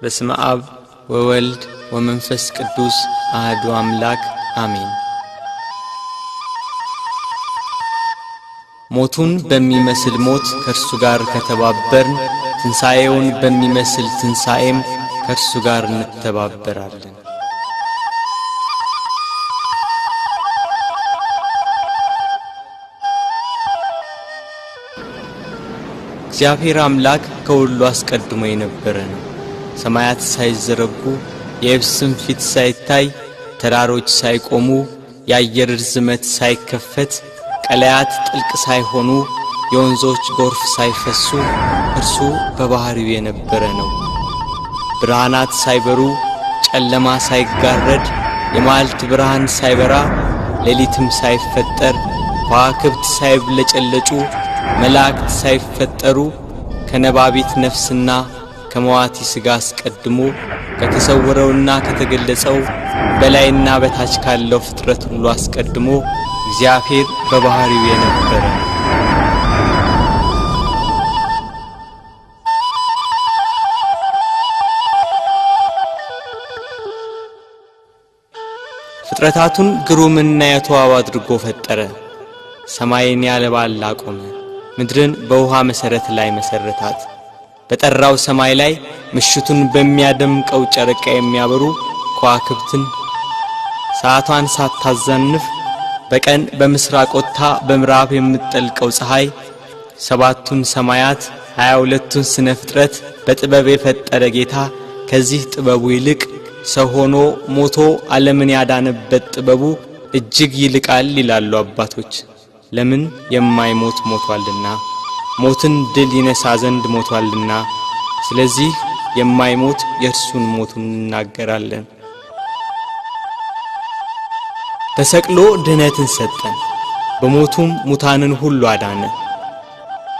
በስመ አብ ወወልድ ወመንፈስ ቅዱስ አሐዱ አምላክ አሜን። ሞቱን በሚመስል ሞት ከርሱ ጋር ከተባበርን ትንሣኤውን በሚመስል ትንሣኤም ከርሱ ጋር እንተባበራለን። እግዚአብሔር አምላክ ከሁሉ አስቀድሞ የነበረ ነው። ሰማያት ሳይዘረጉ የየብስም ፊት ሳይታይ ተራሮች ሳይቆሙ የአየር ርዝመት ሳይከፈት ቀለያት ጥልቅ ሳይሆኑ የወንዞች ጎርፍ ሳይፈሱ እርሱ በባህሪው የነበረ ነው። ብርሃናት ሳይበሩ ጨለማ ሳይጋረድ የማልት ብርሃን ሳይበራ ሌሊትም ሳይፈጠር ከዋክብት ሳይብለጨለጩ መላእክት ሳይፈጠሩ ከነባቢት ነፍስና ከመዋቲ ሥጋ አስቀድሞ ከተሰወረውና ከተገለጸው በላይና በታች ካለው ፍጥረት ሁሉ አስቀድሞ እግዚአብሔር በባህሪው የነበረ ነው። ፍጥረታቱን ግሩምና የተዋበ አድርጎ ፈጠረ። ሰማይን ያለ ባል አቆመ፣ ምድርን በውሃ መሰረት ላይ መሰረታት። በጠራው ሰማይ ላይ ምሽቱን በሚያደምቀው ጨረቃ የሚያበሩ ከዋክብትን ሰዓቷን ሳታዛንፍ በቀን በምስራቅ ወጥታ በምዕራብ የምትጠልቀው ፀሐይ ሰባቱን ሰማያት 22ቱን ስነ ፍጥረት በጥበብ የፈጠረ ጌታ ከዚህ ጥበቡ ይልቅ ሰው ሆኖ ሞቶ ዓለምን ያዳነበት ጥበቡ እጅግ ይልቃል ይላሉ አባቶች። ለምን የማይሞት ሞቷልና፣ ሞትን ድል ይነሳ ዘንድ ሞቷልና። ስለዚህ የማይሞት የእርሱን ሞቱን እናገራለን። ተሰቅሎ ድህነትን ሰጠን፣ በሞቱም ሙታንን ሁሉ አዳነ።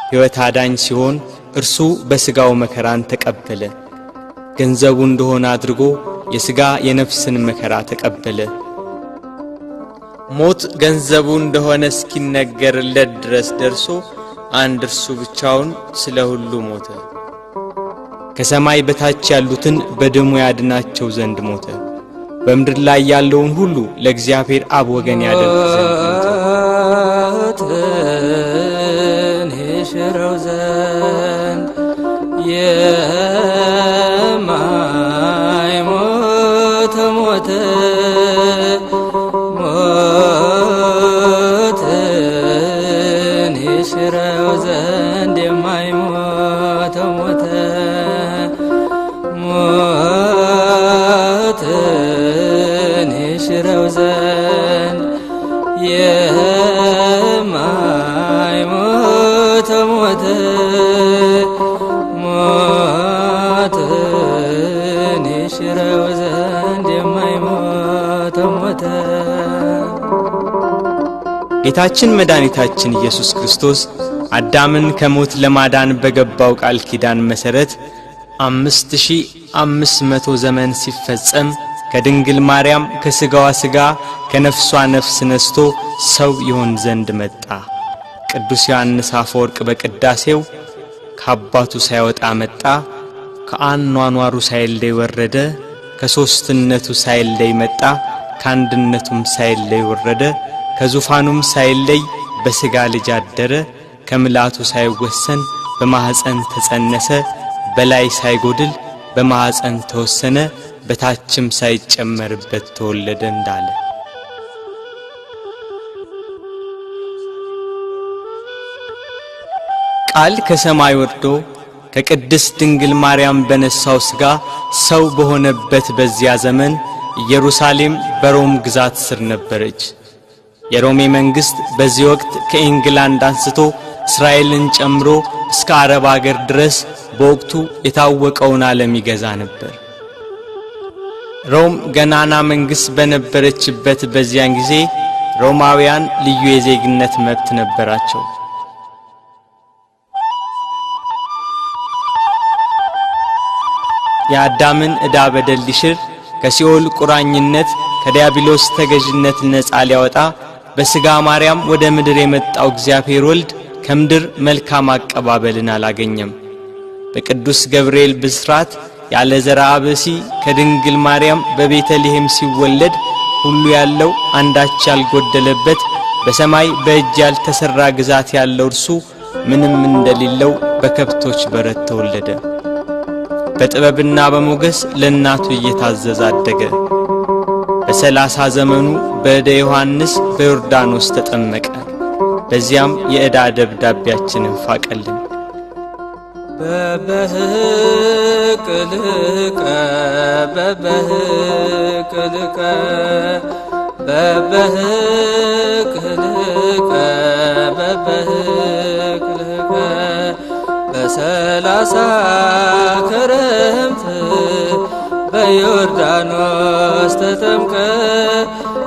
ሕይወት አዳኝ ሲሆን እርሱ በሥጋው መከራን ተቀበለ። ገንዘቡ እንደሆነ አድርጎ የሥጋ የነፍስን መከራ ተቀበለ። ሞት ገንዘቡ እንደሆነ እስኪነገርለት ድረስ ደርሶ አንድ እርሱ ብቻውን ስለ ሁሉ ሞተ። ከሰማይ በታች ያሉትን በደሙ ያድናቸው ዘንድ ሞተ። በምድር ላይ ያለውን ሁሉ ለእግዚአብሔር አብ ወገን ያደርግ ዘንድ ይሽረው ዘንድ የማይሞት ሞተ። ሞትን ይሽረው ዘንድ የማይሞት ሞተ። ሞትን ይሽረው ዘንድ የማይሞት ሞተ። ሞትን ይሽረው ዘንድ የማይሞት ሞተ። ጌታችን መድኃኒታችን ኢየሱስ ክርስቶስ አዳምን ከሞት ለማዳን በገባው ቃል ኪዳን መሠረት 5500 ዘመን ሲፈጸም ከድንግል ማርያም ከሥጋዋ ሥጋ ከነፍሷ ነፍስ ነስቶ ሰው ይሆን ዘንድ መጣ። ቅዱስ ዮሐንስ አፈወርቅ በቅዳሴው ከአባቱ ሳይወጣ መጣ፣ ከአኗኗሩ ሳይለይ ወረደ፣ ከሦስትነቱ ሳይለይ መጣ፣ ከአንድነቱም ሳይለይ ወረደ፣ ከዙፋኑም ሳይለይ በሥጋ ልጅ አደረ፣ ከምልአቱ ሳይወሰን በማኅፀን ተጸነሰ፣ በላይ ሳይጎድል በማኅፀን ተወሰነ፣ በታችም ሳይጨመርበት ተወለደ እንዳለ ቃል ከሰማይ ወርዶ ከቅድስት ድንግል ማርያም በነሳው ሥጋ ሰው በሆነበት በዚያ ዘመን ኢየሩሳሌም በሮም ግዛት ስር ነበረች። የሮሜ መንግሥት በዚህ ወቅት ከኢንግላንድ አንስቶ እስራኤልን ጨምሮ እስከ አረብ አገር ድረስ በወቅቱ የታወቀውን ዓለም ይገዛ ነበር። ሮም ገናና መንግሥት በነበረችበት በዚያን ጊዜ ሮማውያን ልዩ የዜግነት መብት ነበራቸው። የአዳምን ዕዳ በደል ሊሽር ከሲኦል ቁራኝነት ከዲያብሎስ ተገዥነት ነፃ ሊያወጣ በሥጋ ማርያም ወደ ምድር የመጣው እግዚአብሔር ወልድ ከምድር መልካም አቀባበልን አላገኘም። በቅዱስ ገብርኤል ብስራት ያለ ዘርአ ብእሲ ከድንግል ማርያም በቤተልሔም ሲወለድ ሁሉ ያለው አንዳች ያልጎደለበት በሰማይ በእጅ ያልተሰራ ግዛት ያለው እርሱ ምንም እንደሌለው በከብቶች በረት ተወለደ። በጥበብና በሞገስ ለእናቱ እየታዘዘ አደገ። በ30 ዘመኑ በእደ ዮሐንስ በዮርዳኖስ ተጠመቀ። በዚያም የዕዳ ደብዳቤያችንን ፋቀልን። በበህቅልቀ በበህቅልቀ በበህቅልቀ በበህቅልቀ በ30 ክረምት በዮርዳኖስ ተጠምቀ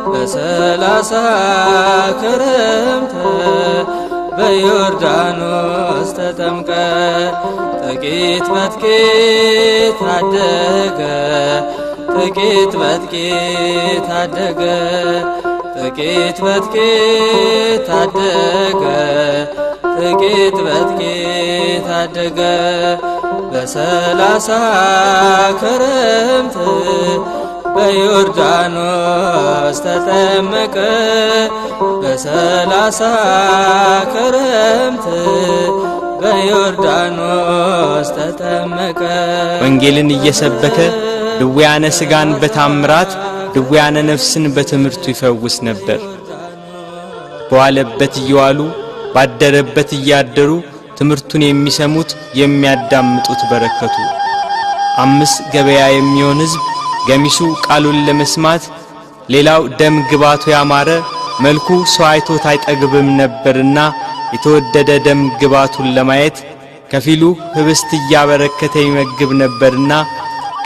በ30 ክረምት በዮርዳኖስ ተጠምቀ ጥቂት በጥቂት አደገ ጥቂት በጥቂት አደገ ጥቂት በጥቂት አደገ ጥቂት በጥቂት አደገ በ30 ክረምት በዮርዳኖስ ተጠመቀ በ30 ክረምት በዮርዳኖስ ተጠመቀ። ወንጌልን እየሰበከ ድውያነ ሥጋን በታምራት ድውያነ ነፍስን በትምህርቱ ይፈውስ ነበር። በዋለበት እየዋሉ ባደረበት እያደሩ ትምህርቱን የሚሰሙት የሚያዳምጡት በረከቱ። 5 ገበያ የሚሆን ሕዝብ ገሚሱ ቃሉን ለመስማት ሌላው ደም ግባቱ ያማረ መልኩ ሰው አይቶት አይጠግብም ነበርና የተወደደ ደም ግባቱን ለማየት ከፊሉ ህብስት እያበረከተ ይመግብ ነበርና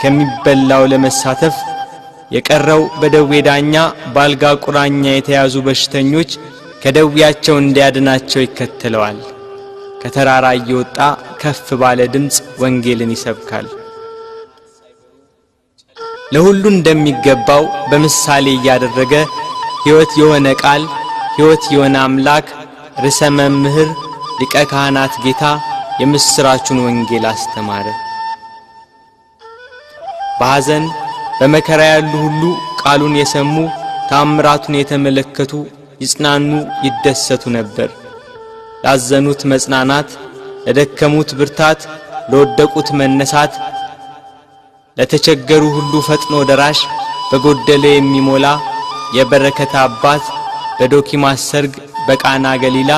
ከሚበላው ለመሳተፍ የቀረው በደዌ ዳኛ ባልጋ ቁራኛ የተያዙ በሽተኞች ከደዌያቸው እንዲያድናቸው ይከተለዋል። ከተራራ እየወጣ ከፍ ባለ ድምፅ ወንጌልን ይሰብካል። ለሁሉ እንደሚገባው በምሳሌ እያደረገ ሕይወት የሆነ ቃል ሕይወት የሆነ አምላክ ርዕሰ መምህር ሊቀ ካህናት ጌታ የምስራቹን ወንጌል አስተማረ። በሐዘን በመከራ ያሉ ሁሉ ቃሉን የሰሙ ታምራቱን የተመለከቱ ይጽናኑ ይደሰቱ ነበር። ላዘኑት መጽናናት፣ ለደከሙት ብርታት፣ ለወደቁት መነሳት፣ ለተቸገሩ ሁሉ ፈጥኖ ደራሽ በጎደለ የሚሞላ የበረከት አባት በዶኪማስ ሰርግ በቃና ገሊላ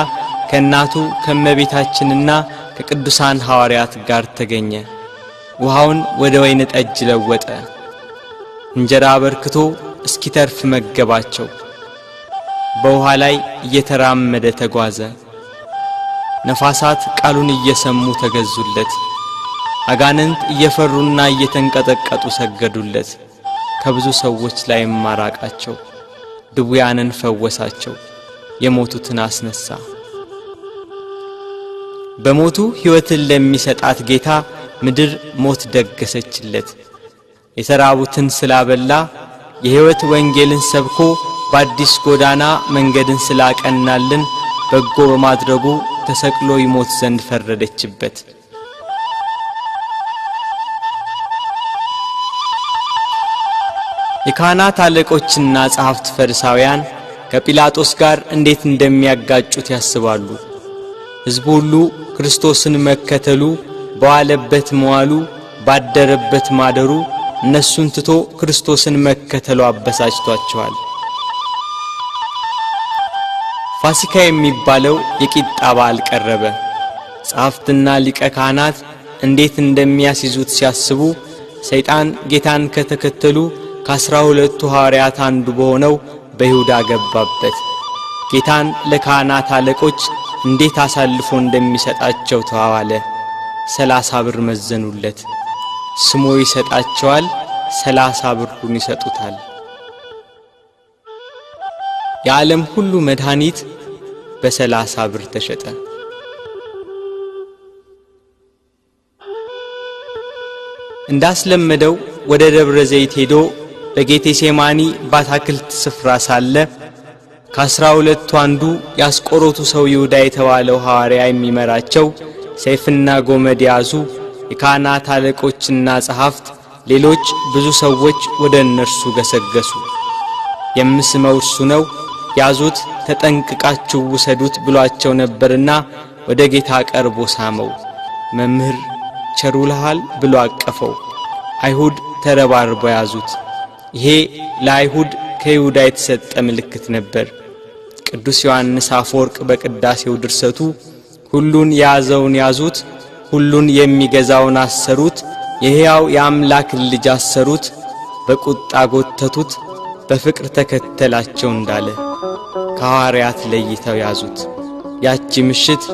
ከእናቱ ከመቤታችንና ከቅዱሳን ሐዋርያት ጋር ተገኘ። ውሃውን ወደ ወይን ጠጅ ለወጠ። እንጀራ አበርክቶ እስኪተርፍ መገባቸው። በውሃ ላይ እየተራመደ ተጓዘ። ነፋሳት ቃሉን እየሰሙ ተገዙለት። አጋንንት እየፈሩና እየተንቀጠቀጡ ሰገዱለት። ከብዙ ሰዎች ላይ ማራቃቸው። ድውያንን ፈወሳቸው። የሞቱትን አስነሳ። በሞቱ ሕይወትን ለሚሰጣት ጌታ ምድር ሞት ደገሰችለት። የተራቡትን ስላበላ የሕይወት ወንጌልን ሰብኮ በአዲስ ጎዳና መንገድን ስላቀናልን በጎ በማድረጉ ተሰቅሎ ይሞት ዘንድ ፈረደችበት። የካህናት አለቆችና ጸሐፍት ፈሪሳውያን ከጲላጦስ ጋር እንዴት እንደሚያጋጩት ያስባሉ። ሕዝቡ ሁሉ ክርስቶስን መከተሉ፣ በዋለበት መዋሉ፣ ባደረበት ማደሩ እነሱን ትቶ ክርስቶስን መከተሉ አበሳጭቷቸዋል። ፋሲካ የሚባለው የቂጣ በዓል ቀረበ። ጸሐፍትና ሊቀ ካህናት እንዴት እንደሚያስይዙት ሲያስቡ ሰይጣን ጌታን ከተከተሉ ከ12ቱ ሐዋርያት አንዱ በሆነው በይሁዳ ገባበት። ጌታን ለካህናት አለቆች እንዴት አሳልፎ እንደሚሰጣቸው ተዋዋለ። 30 ብር መዘኑለት። ስሞ ይሰጣቸዋል፣ 30 ብሩን ይሰጡታል። የዓለም ሁሉ መድኃኒት በ30 ብር ተሸጠ። እንዳስለመደው ወደ ደብረ ዘይት ሄዶ በጌቴሴማኒ በአትክልት ስፍራ ሳለ ከ12ቱ አንዱ ያስቆሮቱ ሰው ይሁዳ የተባለው ሐዋርያ የሚመራቸው ሰይፍና ጎመድ ያዙ የካህናት አለቆችና ጸሐፍት ሌሎች ብዙ ሰዎች ወደ እነርሱ ገሰገሱ። የምስመው እርሱ ነው፣ ያዙት፣ ተጠንቅቃችሁ ውሰዱት ብሏቸው ነበርና ወደ ጌታ ቀርቦ ሳመው። መምህር ቸሩልሃል ብሎ አቀፈው። አይሁድ ተረባርበው ያዙት። ይሄ ለአይሁድ ከይሁዳ የተሰጠ ምልክት ነበር። ቅዱስ ዮሐንስ አፈወርቅ በቅዳሴው ድርሰቱ ሁሉን የያዘውን ያዙት፣ ሁሉን የሚገዛውን አሰሩት፣ የሕያው የአምላክ ልጅ አሰሩት፣ በቁጣ ጎተቱት፣ በፍቅር ተከተላቸው እንዳለ ከሐዋርያት ለይተው ያዙት። ያቺ ምሽት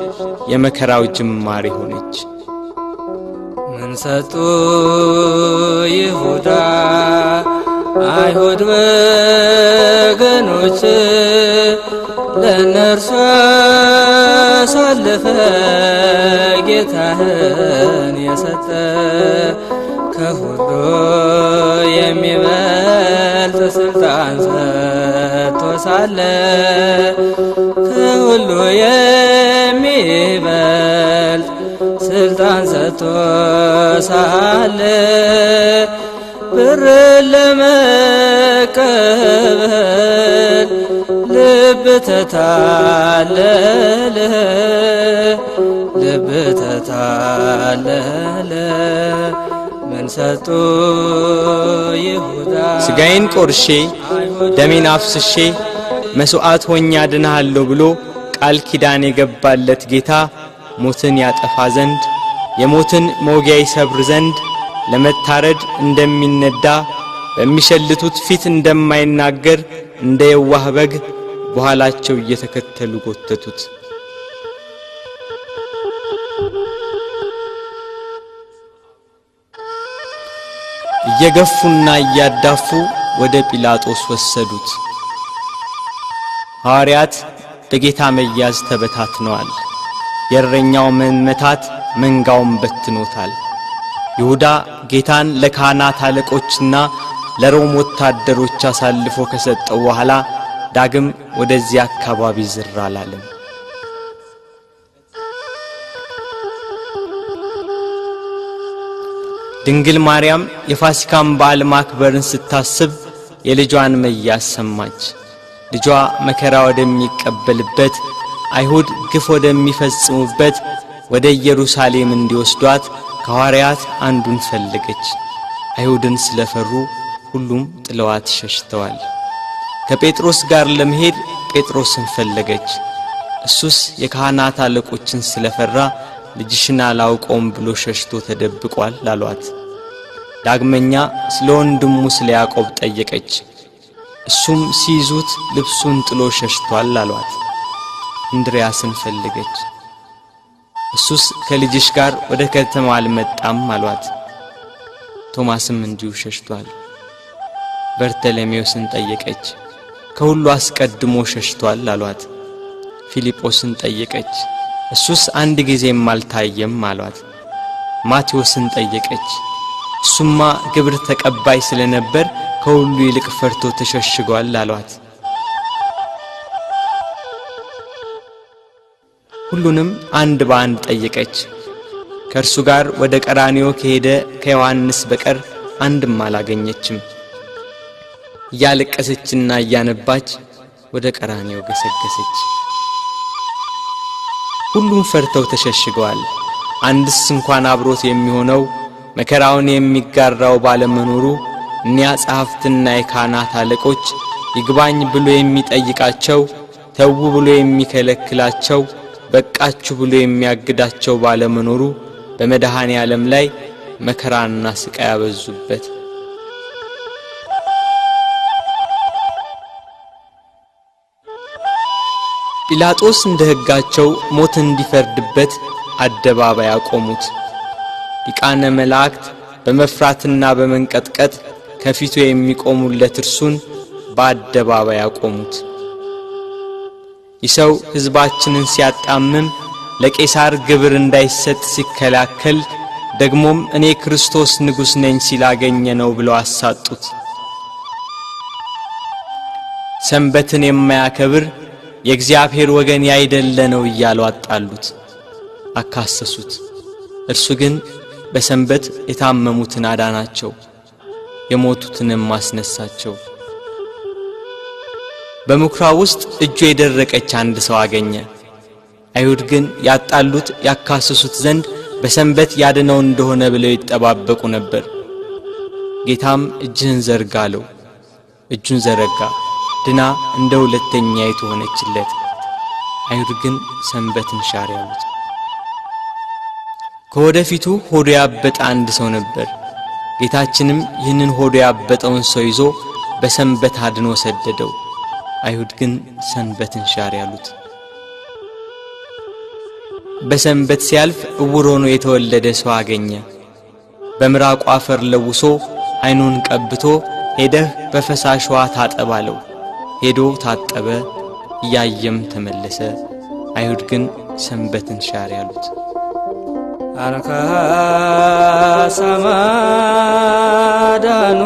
የመከራው ጅማሬ ሆነች። ምን ሰጡ ይሁዳ አይሁድ ወገኖች ለነርሱ አሳለፈ ጌታህን የሰጠ ከሁሉ የሚበልጥ ስልጣን ሰጥቶ ሳለ ከሁሉ የሚበልጥ ስልጣን ሰጥቶ ሳለ ብር ለመቀበል ልብ ተታለለ ልብ ተታለለ። ምን ሰጡ ይሁዳ ሥጋዬን ቆርሼ ደሜን አፍስሼ መስዋዕት ሆኜ አድንሃለሁ ብሎ ቃል ኪዳን የገባለት ጌታ ሞትን ያጠፋ ዘንድ የሞትን መውጊያ ይሰብር ዘንድ ለመታረድ እንደሚነዳ በሚሸልቱት ፊት እንደማይናገር እንደ የዋህ በግ በኋላቸው እየተከተሉ ጎተቱት። እየገፉና እያዳፉ ወደ ጲላጦስ ወሰዱት። ሐዋርያት በጌታ መያዝ ተበታትነዋል። የእረኛው መመታት መንጋውን በትኖታል። ይሁዳ ጌታን ለካህናት አለቆችና ለሮም ወታደሮች አሳልፎ ከሰጠው በኋላ ዳግም ወደዚህ አካባቢ ዝር አላለም። ድንግል ማርያም የፋሲካን በዓል ማክበርን ስታስብ የልጇን መያዝ ሰማች። ልጇ መከራ ወደሚቀበልበት አይሁድ ግፍ ወደሚፈጽሙበት ወደ ኢየሩሳሌም እንዲወስዷት ከሐዋርያት አንዱን ፈለገች። አይሁድን ስለፈሩ ሁሉም ጥለዋት ሸሽተዋል። ከጴጥሮስ ጋር ለመሄድ ጴጥሮስን ፈለገች። እሱስ የካህናት አለቆችን ስለፈራ ልጅሽን አላውቀውም ብሎ ሸሽቶ ተደብቋል አሏት። ዳግመኛ ስለ ወንድሙ ስለ ያዕቆብ ጠየቀች። እሱም ሲይዙት ልብሱን ጥሎ ሸሽቷል አሏት። እንድርያስን ፈለገች። እሱስ ከልጅሽ ጋር ወደ ከተማ አልመጣም አሏት። ቶማስም እንዲሁ ሸሽቷል። በርተሎሜዎስን ጠየቀች። ከሁሉ አስቀድሞ ሸሽቷል አሏት። ፊልጶስን ጠየቀች። እሱስ አንድ ጊዜም አልታየም አሏት። ማቴዎስን ጠየቀች። እሱማ ግብር ተቀባይ ስለነበር ከሁሉ ይልቅ ፈርቶ ተሸሽጓል አሏት። ሁሉንም አንድ በአንድ ጠየቀች። ከእርሱ ጋር ወደ ቀራንዮ ከሄደ ከዮሐንስ በቀር አንድም አላገኘችም። እያለቀሰችና እያነባች ወደ ቀራንዮ ገሰገሰች። ሁሉም ፈርተው ተሸሽገዋል። አንድስ እንኳን አብሮት የሚሆነው መከራውን የሚጋራው ባለመኖሩ እኒያ ጸሐፍትና የካህናት አለቆች ይግባኝ ብሎ የሚጠይቃቸው፣ ተው ብሎ የሚከለክላቸው፣ በቃችሁ ብሎ የሚያግዳቸው ባለመኖሩ በመድኃኔ ዓለም ላይ መከራና ስቃይ ያበዙበት። ጲላጦስ እንደ ሕጋቸው ሞት እንዲፈርድበት አደባባይ አቆሙት። ሊቃነ መላእክት በመፍራትና በመንቀጥቀጥ ከፊቱ የሚቆሙለት እርሱን በአደባባይ አቆሙት። ይሰው ሕዝባችንን ሲያጣምም ለቄሳር ግብር እንዳይሰጥ ሲከላከል ደግሞም እኔ ክርስቶስ ንጉሥ ነኝ ሲላገኘ ነው ብለው አሳጡት። ሰንበትን የማያከብር የእግዚአብሔር ወገን ያይደለ ነው እያሉ አጣሉት፣ አካሰሱት። እርሱ ግን በሰንበት የታመሙትን አዳናቸው፣ የሞቱትንም አስነሳቸው። በምኵራብ ውስጥ እጁ የደረቀች አንድ ሰው አገኘ። አይሁድ ግን ያጣሉት ያካሰሱት ዘንድ በሰንበት ያድነው እንደሆነ ብለው ይጠባበቁ ነበር። ጌታም እጅህን ዘርጋ አለው። እጁን ዘረጋ፣ ድና እንደ ሁለተኛይቱ ሆነችለት። አይሁድ ግን ሰንበትን ሻር ያሉት። ከወደፊቱ ሆዱ ያበጠ አንድ ሰው ነበር። ጌታችንም ይህንን ሆዱ ያበጠውን ሰው ይዞ በሰንበት አድኖ ሰደደው። አይሁድ ግን ሰንበትን ሻር ያሉት። በሰንበት ሲያልፍ ዕውር ሆኖ የተወለደ ሰው አገኘ። በምራቁ አፈር ለውሶ አይኑን ቀብቶ ሄደህ በፈሳሽ ውሃ ታጠብ አለው። ሄዶ ታጠበ፣ እያየም ተመለሰ። አይሁድ ግን ሰንበትን ሻር ያሉት። አንካ ሰማዳኑ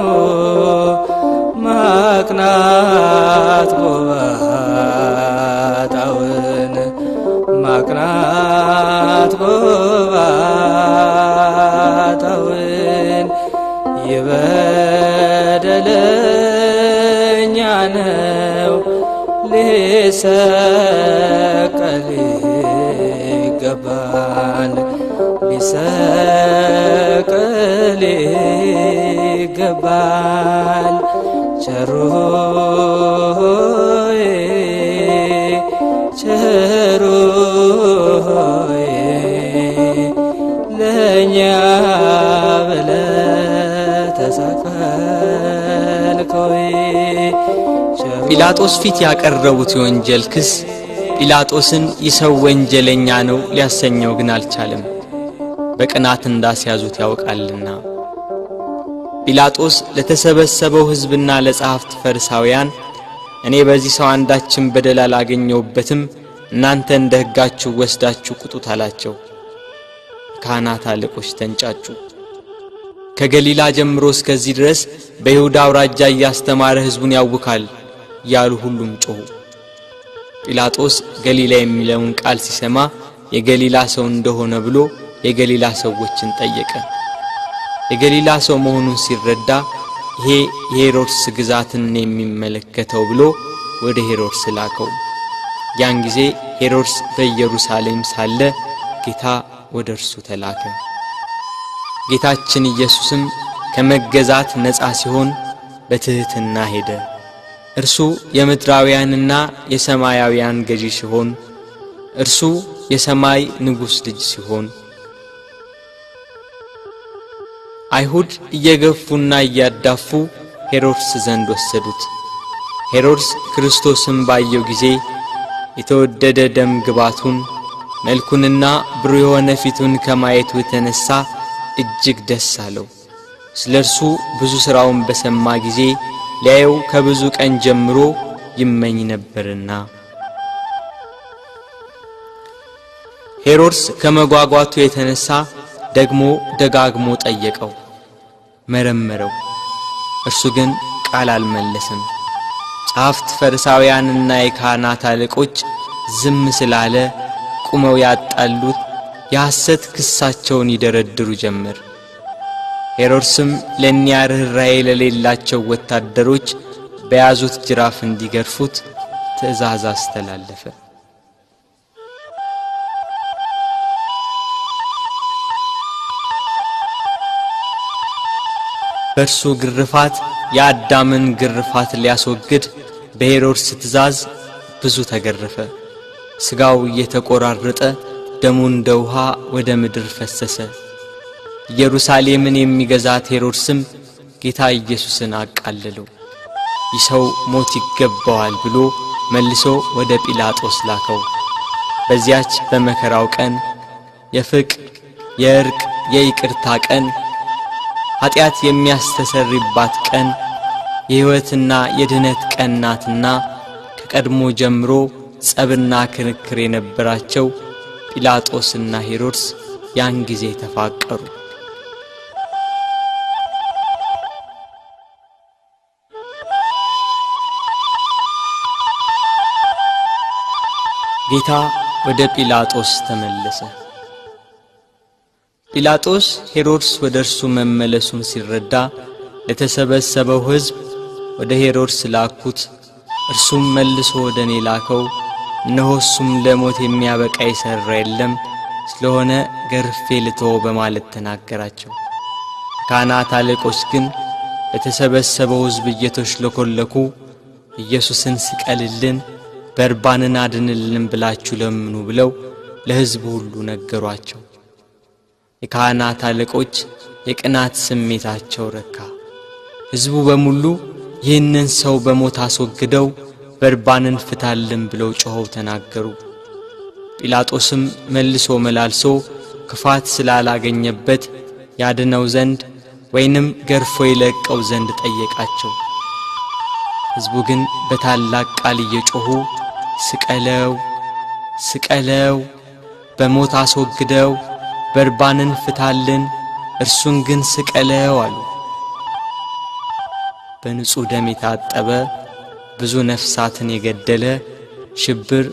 ማቅናት ጎባጣውን ማቅናት ጎባጣውን ይበደለኛ ነው ሊሰቀል ይገባል ሊሰቀል ይገባል ቸሩ ሆይ ቸሩ ሆይ ለእኛ ብለህ ተሰቀልከይ። ጲላጦስ ፊት ያቀረቡት የወንጀል ክስ ጲላጦስን ይሰው ወንጀለኛ ነው ሊያሰኘው ግን አልቻለም። በቅናት እንዳስያዙት ያውቃልና። ጲላጦስ ለተሰበሰበው ሕዝብና ለጸሐፍት ፈሪሳውያን እኔ በዚህ ሰው አንዳችን በደል አላገኘሁበትም፣ እናንተ እንደ ሕጋችሁ ወስዳችሁ ቁጡት አላቸው። ካህናት አለቆች ተንጫጩ። ከገሊላ ጀምሮ እስከዚህ ድረስ በይሁዳ አውራጃ እያስተማረ ሕዝቡን ያውካል ያሉ ሁሉም ጮኹ። ጲላጦስ ገሊላ የሚለውን ቃል ሲሰማ የገሊላ ሰው እንደሆነ ብሎ የገሊላ ሰዎችን ጠየቀ። የገሊላ ሰው መሆኑን ሲረዳ ይሄ የሄሮድስ ግዛትን የሚመለከተው ብሎ ወደ ሄሮድስ ላከው። ያን ጊዜ ሄሮድስ በኢየሩሳሌም ሳለ ጌታ ወደ እርሱ ተላከ። ጌታችን ኢየሱስም ከመገዛት ነፃ ሲሆን በትሕትና ሄደ። እርሱ የምድራውያንና የሰማያውያን ገዢ ሲሆን እርሱ የሰማይ ንጉሥ ልጅ ሲሆን አይሁድ እየገፉና እያዳፉ ሄሮድስ ዘንድ ወሰዱት። ሄሮድስ ክርስቶስን ባየው ጊዜ የተወደደ ደም ግባቱን መልኩንና ብሩህ የሆነ ፊቱን ከማየቱ የተነሳ እጅግ ደስ አለው። ስለ እርሱ ብዙ ሥራውን በሰማ ጊዜ ሊያየው ከብዙ ቀን ጀምሮ ይመኝ ነበርና። ሄሮድስ ከመጓጓቱ የተነሳ ደግሞ ደጋግሞ ጠየቀው፣ መረመረው። እርሱ ግን ቃል አልመለሰም። ጸሐፍት ፈሪሳውያንና የካህናት አለቆች ዝም ስላለ ቁመው ያጣሉት የሐሰት ክሳቸውን ይደረድሩ ጀመር። ሄሮድስም ለእኒያ ርኅራኄ ለሌላቸው ወታደሮች በያዙት ጅራፍ እንዲገርፉት ትእዛዝ አስተላለፈ። በእርሱ ግርፋት የአዳምን ግርፋት ሊያስወግድ በሄሮድስ ትእዛዝ ብዙ ተገረፈ። ሥጋው እየተቆራረጠ ደሙ እንደ ውሃ ወደ ምድር ፈሰሰ። ኢየሩሳሌምን የሚገዛት ሄሮድስም ጌታ ኢየሱስን አቃለለው። ይህ ሰው ሞት ይገባዋል ብሎ መልሶ ወደ ጲላጦስ ላከው። በዚያች በመከራው ቀን የፍቅር የእርቅ የይቅርታ ቀን ኃጢአት የሚያስተሰርይባት ቀን የሕይወትና የድነት ቀን ናትና ከቀድሞ ጀምሮ ጸብና ክርክር የነበራቸው ጲላጦስና ሄሮድስ ያን ጊዜ ተፋቀሩ። ጌታ ወደ ጲላጦስ ተመለሰ። ጲላጦስ ሄሮድስ ወደ እርሱ መመለሱን ሲረዳ ለተሰበሰበው ሕዝብ ወደ ሄሮድስ ላኩት። እርሱም መልሶ ወደ እኔ ላከው፣ እነሆ እሱም ለሞት የሚያበቃ የሠራ የለም፣ ስለሆነ ገርፌ ልተወው በማለት ተናገራቸው። ካህናት አለቆች ግን ለተሰበሰበው ሕዝብ እየተሽለኮለኩ ኢየሱስን ስቀልልን፣ በርባንን አድንልን ብላችሁ ለምኑ ብለው ለሕዝቡ ሁሉ ነገሯቸው። የካህናት አለቆች የቅናት ስሜታቸው ረካ። ሕዝቡ በሙሉ ይህንን ሰው በሞት አስወግደው በርባንን ፍታልን ብለው ጮኸው ተናገሩ። ጲላጦስም መልሶ መላልሶ ክፋት ስላላገኘበት ያድነው ዘንድ ወይንም ገርፎ ይለቀው ዘንድ ጠየቃቸው። ሕዝቡ ግን በታላቅ ቃል እየጮኹ ስቀለው ስቀለው፣ በሞት አስወግደው፣ በርባንን ፍታልን፣ እርሱን ግን ስቀለው አሉ። በንጹሕ ደም የታጠበ ብዙ ነፍሳትን የገደለ ሽብር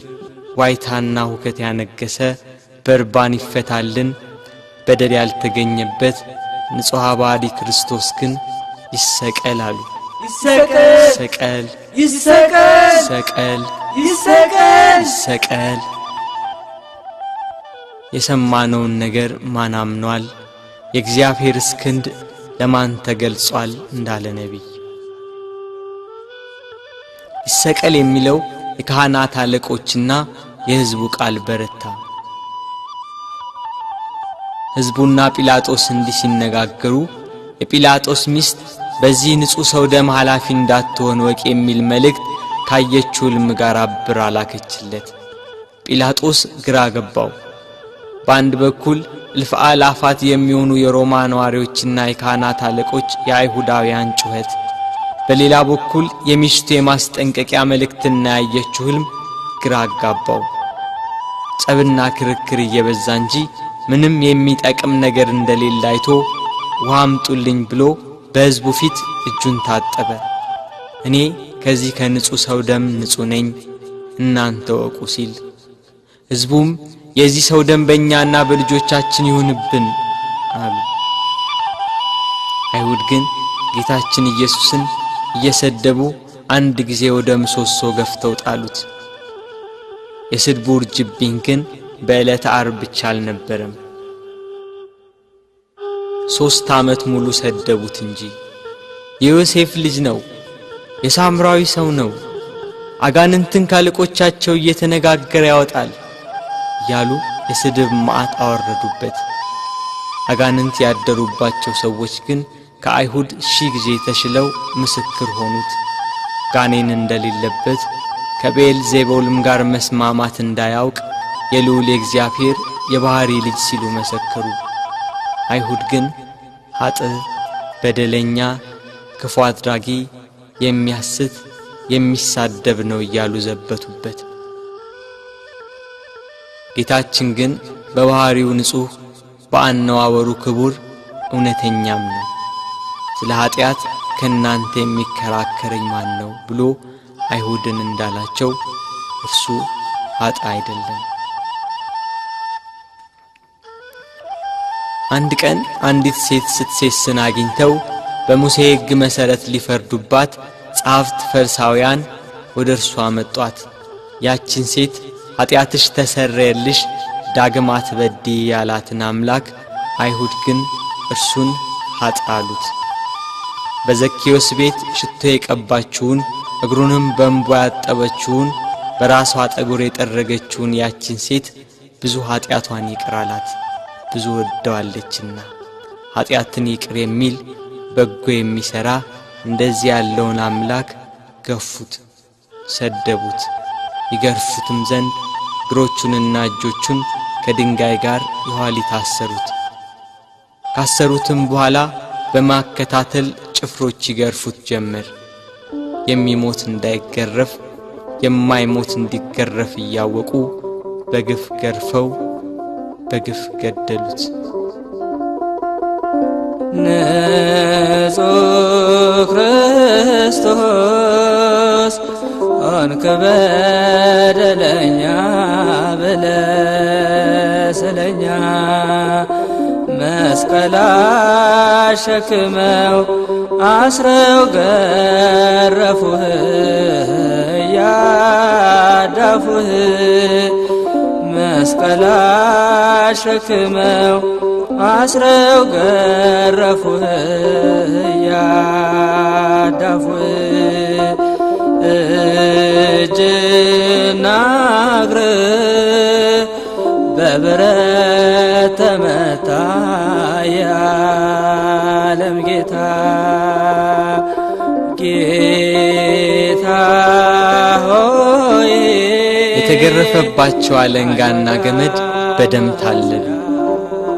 ዋይታና ሁከት ያነገሰ በርባን ይፈታልን፣ በደል ያልተገኘበት ንጹሕ ባዲ ክርስቶስ ግን ይሰቀል አሉ። ይሰቀል ይሰቀል ይሰቀል ይሰቀል ይሰቀል። የሰማነውን ነገር ማን አምኗል? የእግዚአብሔርስ ክንድ ለማን ተገልጿል? እንዳለ ነቢይ ይሰቀል የሚለው የካህናት አለቆችና የሕዝቡ ቃል በረታ። ሕዝቡና ጲላጦስ እንዲህ ሲነጋገሩ የጲላጦስ ሚስት በዚህ ንጹሕ ሰው ደም ኃላፊ እንዳትሆን ወቅ የሚል መልእክት ካየችው ሕልም ጋር አብራ ላከችለት። ጲላጦስ ግራ ገባው። በአንድ በኩል እልፍ አእላፋት የሚሆኑ የሮማ ነዋሪዎችና የካህናት አለቆች የአይሁዳውያን ጩኸት፣ በሌላ በኩል የሚስቱ የማስጠንቀቂያ መልእክትና ያየችው ሕልም ግራ አጋባው። ጸብና ክርክር እየበዛ እንጂ ምንም የሚጠቅም ነገር እንደሌለ አይቶ ውሃ አምጡልኝ ብሎ በሕዝቡ ፊት እጁን ታጠበ። እኔ ከዚህ ከንጹሕ ሰው ደም ንጹሕ ነኝ፣ እናንተ ወቁ ሲል፣ ሕዝቡም የዚህ ሰው ደም በእኛና በልጆቻችን ይሁንብን አሉ። አይሁድ ግን ጌታችን ኢየሱስን እየሰደቡ አንድ ጊዜ ወደ ምሰሶ ገፍተው ጣሉት። የስድቡ ውርጅብኝ ግን በዕለተ ዓርብ ብቻ አልነበረም። 3 ዓመት ሙሉ ሰደቡት እንጂ የዮሴፍ ልጅ ነው፣ የሳምራዊ ሰው ነው፣ አጋንንትን ካለቆቻቸው እየተነጋገረ ያወጣል ያሉ የስድብ መዓት አወረዱበት። አጋንንት ያደሩባቸው ሰዎች ግን ከአይሁድ 1000 ጊዜ ተሽለው ምስክር ሆኑት። ጋኔን እንደሌለበት ከቤልዜቡልም ጋር መስማማት እንዳያውቅ የልዑል እግዚአብሔር የባሕሪ ልጅ ሲሉ መሰከሩ። አይሁድ ግን ኃጥእ፣ በደለኛ፣ ክፉ አድራጊ፣ የሚያስት፣ የሚሳደብ ነው እያሉ ዘበቱበት። ጌታችን ግን በባሕሪው ንጹሕ፣ በአነዋወሩ ክቡር፣ እውነተኛም ነው። ስለ ኃጢአት ከእናንተ የሚከራከረኝ ማን ነው ብሎ አይሁድን እንዳላቸው እርሱ ኃጥእ አይደለም። አንድ ቀን አንዲት ሴት ስትሴስን አግኝተው በሙሴ ሕግ መሠረት ሊፈርዱባት ጸሐፍት ፈሪሳውያን ወደ እርሷ መጧት። ያችን ሴት ኃጢአትሽ ተሰረየልሽ፣ ዳግም አትበድዪ ያላትን አምላክ አይሁድ ግን እርሱን ኃጥእ አሉት። በዘኬዎስ ቤት ሽቶ የቀባችውን እግሩንም በእንቧ ያጠበችውን በራሷ ጠጉር የጠረገችውን ያችን ሴት ብዙ ኃጢአቷን ይቅር አላት፣ ብዙ ወደዋለችና። ኃጢአትን ይቅር የሚል በጎ የሚሠራ እንደዚህ ያለውን አምላክ ገፉት፣ ሰደቡት። ይገርፉትም ዘንድ እግሮቹንና እጆቹን ከድንጋይ ጋር የኋሊት አሰሩት። ካሰሩትም በኋላ በማከታተል ጭፍሮች ይገርፉት ጀመር። የሚሞት እንዳይገረፍ የማይሞት እንዲገረፍ እያወቁ በግፍ ገርፈው በግፍ ገደሉት። ንጹሕ ክርስቶስ ሆንክ በደለኛ ብለህ ስለኛ መስቀል አሸክመው አስረው ገረፉህ ያዳፉህ መስቀል አሸክመው አስረው ገረፉህ ያዳፉህ እጅና እግርህ በብረት ተመታ የዓለም ጌታ ጌታ ሆይ የተገረፈባቸው አለንጋና ገመድ በደም ታለሉ።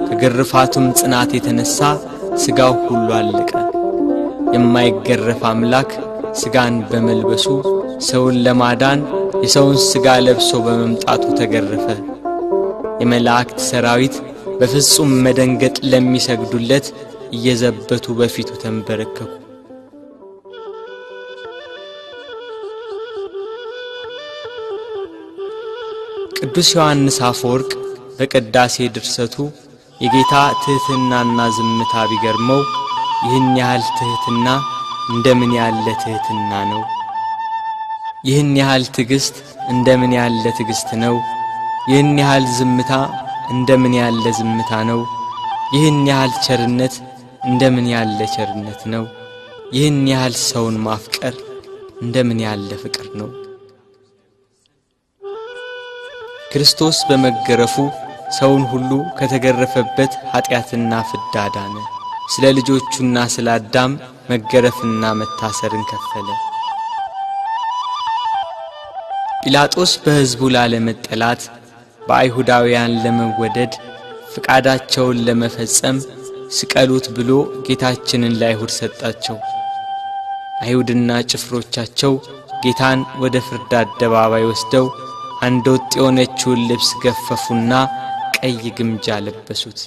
ከግርፋቱም ጽናት የተነሳ ሥጋው ሁሉ አለቀ። የማይገረፍ አምላክ ሥጋን በመልበሱ ሰውን ለማዳን የሰውን ሥጋ ለብሶ በመምጣቱ ተገረፈ። የመላእክት ሰራዊት በፍጹም መደንገጥ ለሚሰግዱለት እየዘበቱ በፊቱ ተንበረከኩ። ቅዱስ ዮሐንስ አፈወርቅ በቅዳሴ ድርሰቱ የጌታ ትሕትናና ዝምታ ቢገርመው ይህን ያህል ትሕትና እንደምን ያለ ትሕትና ነው! ይህን ያህል ትዕግስት እንደምን ያለ ትዕግስት ነው! ይህን ያህል ዝምታ እንደምን ያለ ዝምታ ነው! ይህን ያህል ቸርነት እንደምን ያለ ቸርነት ነው! ይህን ያህል ሰውን ማፍቀር እንደምን ያለ ፍቅር ነው! ክርስቶስ በመገረፉ ሰውን ሁሉ ከተገረፈበት ኃጢአትና ፍዳ ዳነ። ስለ ልጆቹና ስለ አዳም መገረፍና መታሰርን ከፈለ። ጲላጦስ በሕዝቡ ላለመጠላት በአይሁዳውያን ለመወደድ ፍቃዳቸውን ለመፈጸም ስቀሉት ብሎ ጌታችንን ለአይሁድ ሰጣቸው። አይሁድና ጭፍሮቻቸው ጌታን ወደ ፍርድ አደባባይ ወስደው አንድ ወጥ የሆነችውን ልብስ ገፈፉና ቀይ ግምጃ ለበሱት።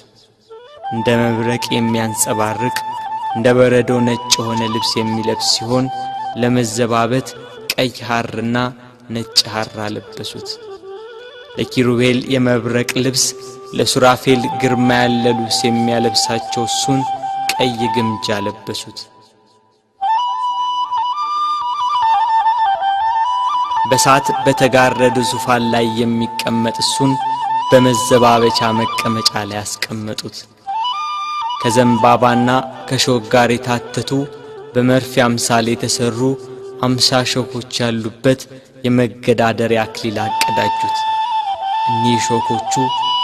እንደ መብረቅ የሚያንጸባርቅ እንደ በረዶ ነጭ የሆነ ልብስ የሚለብስ ሲሆን ለመዘባበት ቀይ ሐርና ነጭ ሐር አለበሱት። ለኪሩቤል የመብረቅ ልብስ ለሱራፌል ግርማ ያለ ልብስ የሚያለብሳቸው እሱን ቀይ ግምጃ ለበሱት። በሳት በተጋረደ ዙፋን ላይ የሚቀመጥ እሱን በመዘባበቻ መቀመጫ ላይ ያስቀመጡት። ከዘንባባና ከሾህ ጋር የታተቱ በመርፌ አምሳል የተሰሩ 50 ሾኮች ያሉበት የመገዳደሪያ አክሊል አቀዳጁት። እኒህ ሾኮቹ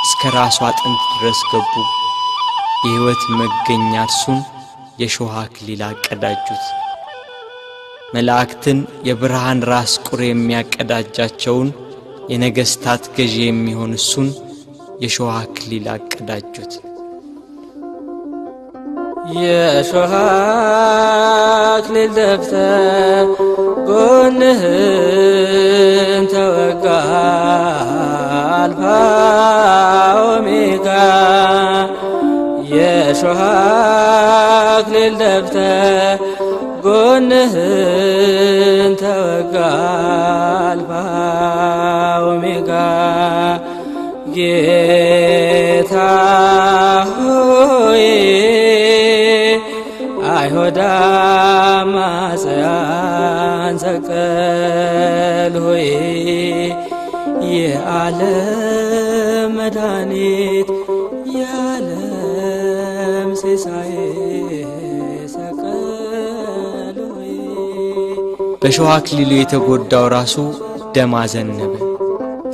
እስከ ራሱ አጥንት ድረስ ገቡ። የሕይወት መገኛ እርሱን የሾህ አክሊል አቀዳጁት። መላእክትን የብርሃን ራስ ቁር የሚያቀዳጃቸውን የነገሥታት ገዢ የሚሆን እሱን የሾህ አክሊል አቀዳጁት። የሾህ አክሊል ደፍተህ ጎንህን ተወጋ አልፋ ኦሜጋ የሾህ አክሊል ደፍተህ ጎንህን ተወጋ አልፋ ኦሜጋ ጌታ ሆይ አይሁድ አማጽያን ሰቀል ሆይ የዓለም መድኃኒት የዓለም ሲሳይ ሰቀል ሆይ በሾህ አክሊሉ የተጎዳው ራሱ ደም አዘነበ፣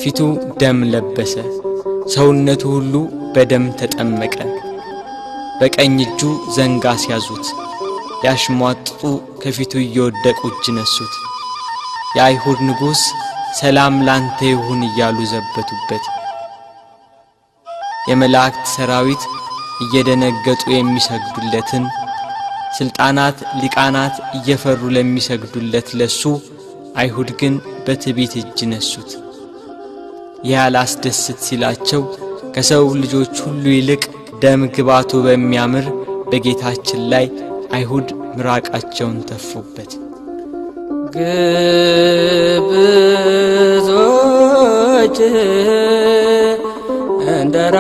ፊቱ ደም ለበሰ፣ ሰውነቱ ሁሉ በደም ተጠመቀ። በቀኝ እጁ ዘንግ አስያዙት፣ ያሽሟጥጡ ከፊቱ እየወደቁ እጅ ነሱት። የአይሁድ ንጉሥ ሰላም ላንተ ይሁን እያሉ ዘበቱበት። የመላእክት ሰራዊት እየደነገጡ የሚሰግዱለትን፣ ስልጣናት ሊቃናት እየፈሩ ለሚሰግዱለት ለሱ አይሁድ ግን በትዕቢት እጅ ነሱት። ያላስደስት ሲላቸው ከሰው ልጆች ሁሉ ይልቅ ደም ግባቱ በሚያምር በጌታችን ላይ አይሁድ ምራቃቸውን ተፉበት። ግብዞች እንደራ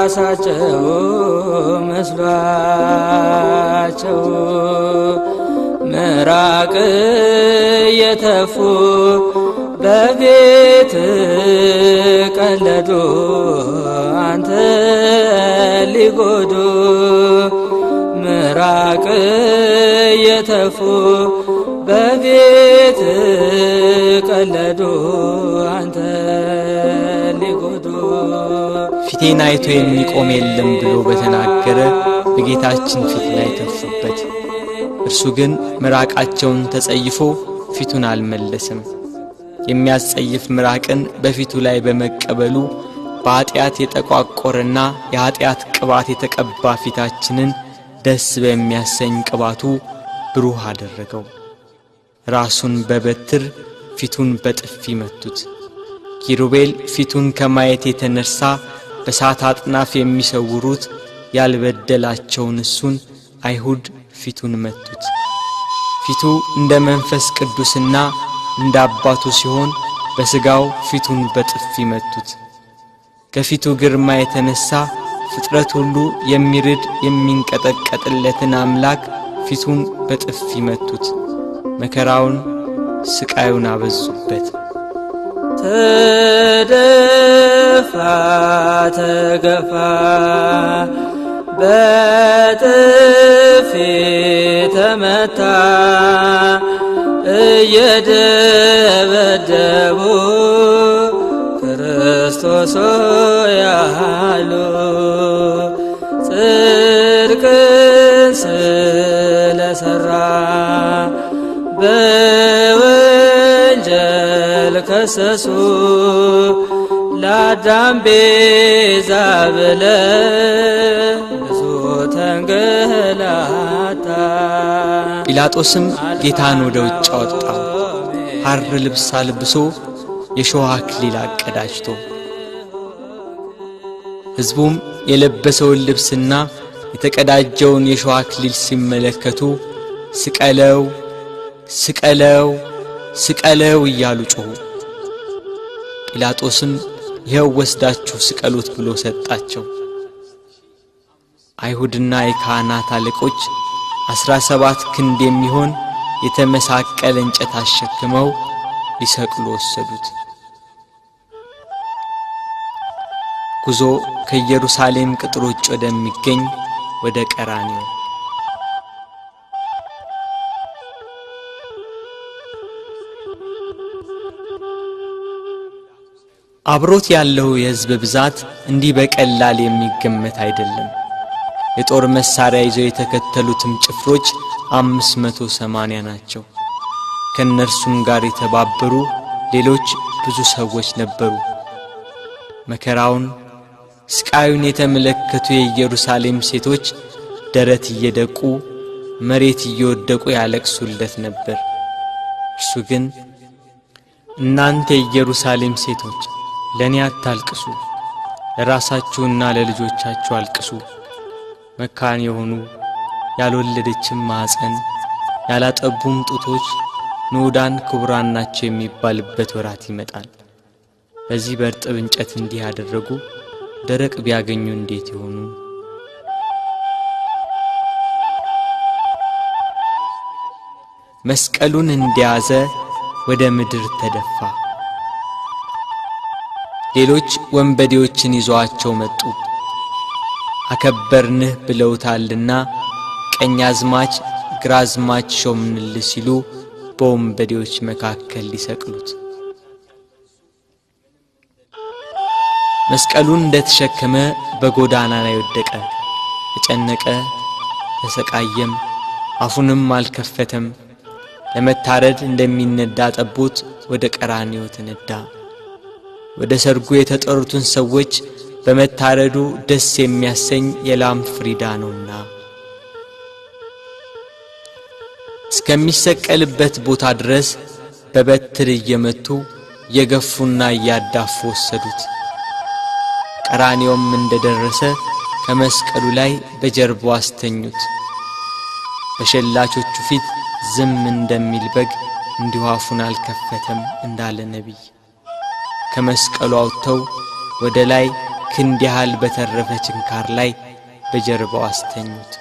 ራሳቸው መስሏቸው ምራቅ የተፉ በቤት ቀለዱ አንተ ሊጎዱ ምራቅ የተፉ በቤት ቀለዱ አንተ ሊጎዱ ፊቴን አይቶ የሚቆም የለም ብሎ በተናገረ በጌታችን ፊት ላይ ተፉበት። እርሱ ግን ምራቃቸውን ተጸይፎ ፊቱን አልመለሰም። የሚያስጸይፍ ምራቅን በፊቱ ላይ በመቀበሉ በኃጢአት የተቋቆረና የኃጢአት ቅባት የተቀባ ፊታችንን ደስ በሚያሰኝ ቅባቱ ብሩህ አደረገው። ራሱን በበትር ፊቱን በጥፊ መቱት። ኪሩቤል ፊቱን ከማየት የተነሳ በሳት አጥናፍ የሚሰውሩት ያልበደላቸውን እሱን አይሁድ ፊቱን መቱት። ፊቱ እንደ መንፈስ ቅዱስና እንደ አባቱ ሲሆን በሥጋው ፊቱን በጥፊ መቱት። ከፊቱ ግርማ የተነሳ ፍጥረት ሁሉ የሚርድ የሚንቀጠቀጥለትን አምላክ ፊቱን በጥፊ መቱት። መከራውን ስቃዩን አበዙበት። ተደፋ ተገፋ በጥፊ ተመታ እየደበደቡ ክርስቶስ ያሉ ጽድቅን ስለሰራ በወንጀል ከሰሱ ለአዳም ቤዛ ብለ ብዙ ተንገላታ። ጲላጦስም ጌታን ወደ ውጭ አወጣው፣ ሐር ልብስ አልብሶ የሾህ አክሊል አቀዳጅቶ። ሕዝቡም የለበሰውን ልብስና የተቀዳጀውን የሾህ አክሊል ሲመለከቱ ስቀለው ስቀለው ስቀለው እያሉ ጮኹ። ጲላጦስም ይኸው ወስዳችሁ ስቀሉት ብሎ ሰጣቸው። አይሁድና የካህናት አለቆች 17 ክንድ የሚሆን የተመሳቀለ እንጨት አሸክመው ሊሰቅሉ ወሰዱት። ጉዞ ከኢየሩሳሌም ቅጥሮች ወደሚገኝ ወደ ቀራንዮ። አብሮት ያለው የሕዝብ ብዛት እንዲህ በቀላል የሚገመት አይደለም። የጦር መሳሪያ ይዘው የተከተሉትም ጭፍሮች 580 ናቸው። ከነርሱም ጋር የተባበሩ ሌሎች ብዙ ሰዎች ነበሩ። መከራውን ስቃዩን የተመለከቱ የኢየሩሳሌም ሴቶች ደረት እየደቁ መሬት እየወደቁ ያለቅሱለት ነበር። እርሱ ግን እናንተ የኢየሩሳሌም ሴቶች ለኔ አታልቅሱ፣ ለራሳችሁና ለልጆቻችሁ አልቅሱ። መካን የሆኑ ያልወለደችም ማኅፀን ያላጠቡም ጡቶች ንዑዳን ክቡራን ናቸው የሚባልበት ወራት ይመጣል። በዚህ በእርጥብ እንጨት እንዲህ ያደረጉ ደረቅ ቢያገኙ እንዴት ይሆኑ? መስቀሉን እንደያዘ ወደ ምድር ተደፋ። ሌሎች ወንበዴዎችን ይዘዋቸው መጡ። አከበርንህ ብለውታልና ቀኛዝማች ግራዝማች ሾምንልህ ሲሉ በወንበዴዎች መካከል ሊሰቅሉት። መስቀሉን እንደተሸከመ በጎዳና ላይ ወደቀ፣ ተጨነቀ፣ ተሰቃየም፣ አፉንም አልከፈተም። ለመታረድ እንደሚነዳ ጠቦት ወደ ቀራንዮ ተነዳ። ወደ ሰርጉ የተጠሩትን ሰዎች በመታረዱ ደስ የሚያሰኝ የላም ፍሪዳ ነውና እስከሚሰቀልበት ቦታ ድረስ በበትር እየመቱ እየገፉና እያዳፉ ወሰዱት። ቀራንዮም እንደደረሰ ከመስቀሉ ላይ በጀርባው አስተኙት። በሸላቾቹ ፊት ዝም እንደሚል በግ እንዲሁ አፉን አልከፈተም እንዳለ ነቢይ ከመስቀሉ አውጥተው ወደ ላይ ክንድ ያህል በተረፈ ችንካር ላይ በጀርባው አስተኙት።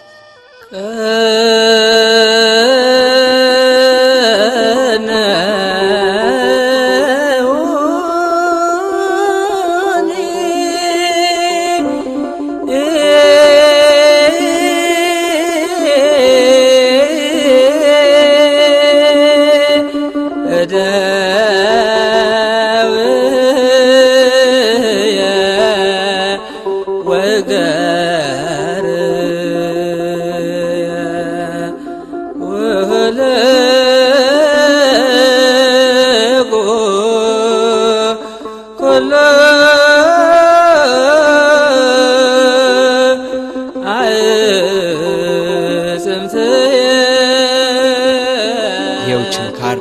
ይኸው ችንካር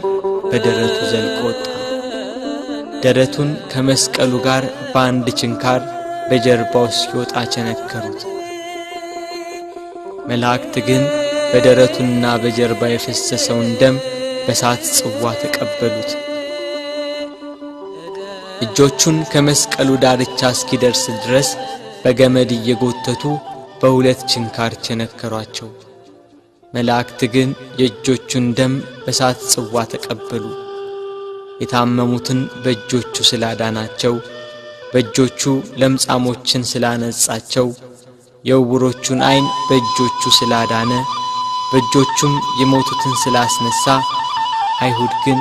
በደረቱ ዘልቆ ወጣ። ደረቱን ከመስቀሉ ጋር በአንድ ችንካር በጀርባው ሲወጣ ቸነከሩት። መላእክት ግን በደረቱና በጀርባ የፈሰሰውን ደም በሳት ጽዋ ተቀበሉት። እጆቹን ከመስቀሉ ዳርቻ እስኪደርስ ድረስ በገመድ እየጎተቱ በሁለት ችንካር ቸነከሯቸው። መላእክት ግን የእጆቹን ደም በሳት ጽዋ ተቀበሉ። የታመሙትን በእጆቹ ስላዳናቸው፣ በእጆቹ ለምጻሞችን ስላነጻቸው፣ የዕውሮቹን ዓይን በእጆቹ ስላዳነ፣ በእጆቹም የሞቱትን ስላስነሳ፣ አይሁድ ግን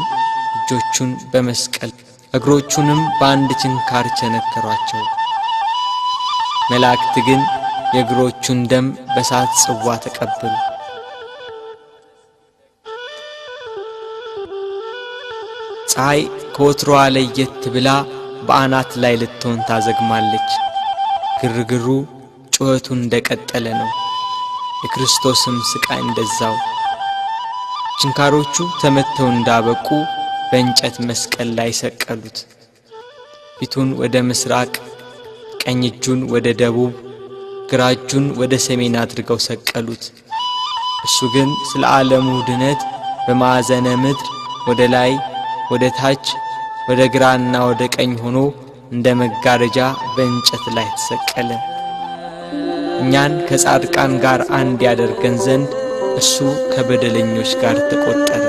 እጆቹን በመስቀል እግሮቹንም በአንድ ችንካር ቸነከሯቸው። መላእክት ግን የእግሮቹን ደም በሳት ጽዋ ተቀበሉ። ፀሐይ ከወትሮዋ ለየት ብላ በአናት ላይ ልትሆን ታዘግማለች። ግርግሩ ጩኸቱ እንደቀጠለ ነው። የክርስቶስም ስቃይ እንደዛው። ችንካሮቹ ተመተው እንዳበቁ በእንጨት መስቀል ላይ ሰቀሉት። ፊቱን ወደ ምስራቅ፣ ቀኝ እጁን ወደ ደቡብ፣ ግራ እጁን ወደ ሰሜን አድርገው ሰቀሉት። እሱ ግን ስለ ዓለሙ ድነት በማዕዘነ ምድር ወደ ላይ ወደ ታች ወደ ግራና ወደ ቀኝ ሆኖ እንደ መጋረጃ በእንጨት ላይ ተሰቀለ። እኛን ከጻድቃን ጋር አንድ ያደርገን ዘንድ እሱ ከበደለኞች ጋር ተቆጠረ።